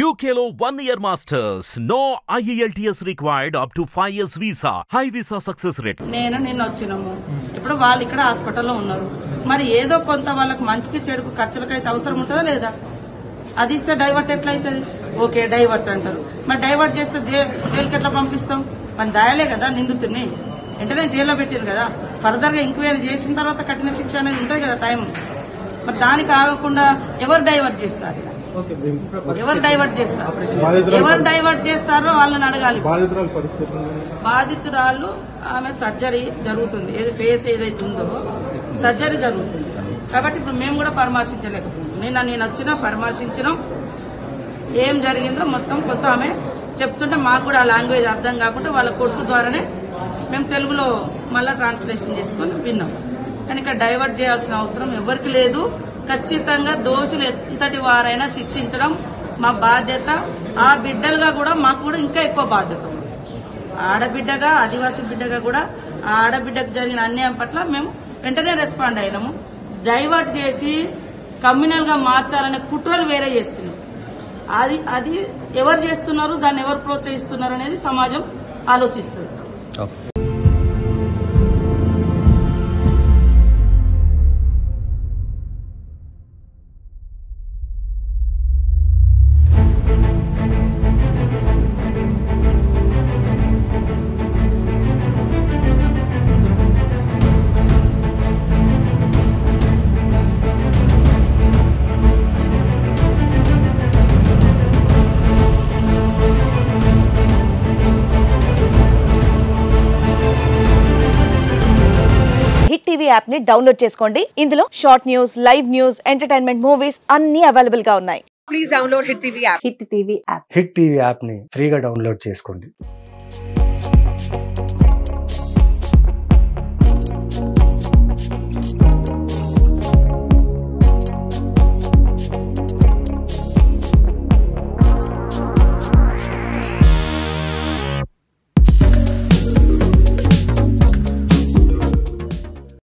UKLO 1 year masters. No IELTS required up to 5 years visa. High visa success rate. నిన్న వచ్చినాము. ఇప్పుడు వాళ్ళు ఇక్కడ హాస్పిటల్లో ఉన్నారు. మరి ఏదో కొంత వాళ్ళకి మంచికి చెడుకు ఖర్చులకైతే అవసరం ఉంటుందా లేదా? అది ఇస్తే డైవర్ట్ ఎట్లయితుంది? ఓకే డైవర్ట్ అంటారు. మరి డైవర్ట్ చేస్తే జైలుకి ఎట్లా పంపిస్తాం? మన దాయలే కదా నిందితుడిని వెంటనే జైల్లో పెట్టారు కదా. ఫర్దర్ గా ఎంక్వైరీ చేసిన తర్వాత కఠిన శిక్ష అనేది ఉంటుంది కదా టైం. మరి దానికి ఆగకుండా ఎవరు డైవర్ట్ చేస్తారు? ఎవరు డైవర్ట్ చేస్తారో వాళ్ళని అడగాలి. బాధితురాలు ఆమె సర్జరీ జరుగుతుంది, ఏది ఫేస్ ఏదైతే ఉందో సర్జరీ జరుగుతుంది కాబట్టి ఇప్పుడు మేము కూడా పరామర్శించలేకపోతున్నాం. నేను వచ్చినా పరామర్శించడం ఏం జరిగిందో మొత్తం కొత్త ఆమె చెప్తుంటే మాకు కూడా ఆ లాంగ్వేజ్ అర్థం కాకుండా వాళ్ళ కొడుకు ద్వారానే మేము తెలుగులో మళ్ళా ట్రాన్స్లేషన్ చేసుకొని విన్నాం. కానీ ఇక్కడ డైవర్ట్ చేయాల్సిన అవసరం ఎవరికి లేదు. ఖచ్చితంగా దోషులు ఎంతటి వారైనా శిక్షించడం మా బాధ్యత. ఆ బిడ్డలుగా కూడా మాకు కూడా ఇంకా ఎక్కువ బాధ్యత. ఆడబిడ్డగా ఆదివాసీ బిడ్డగా కూడా ఆ ఆడబిడ్డకు జరిగిన అన్యాయం పట్ల మేము వెంటనే రెస్పాండ్ అయినాము. డైవర్ట్ చేసి కమ్యూనల్ గా మార్చాలనే కుట్రలు వేరే చేస్తున్నారు. అది ఎవరు చేస్తున్నారు, దాన్ని ఎవరు ప్రోత్సహిస్తున్నారు అనేది సమాజం ఆలోచిస్తుంది. హిట్ టీవీ యాప్ ని డౌన్లోడ్ చేసుకోండి. ఇందులో short news, live news, entertainment movies అన్ని అవైలబుల్ గా ఉన్నాయి. Please download hit TV app. Hit TV app ని ఫ్రీగా డౌన్లోడ్ చేసుకోండి.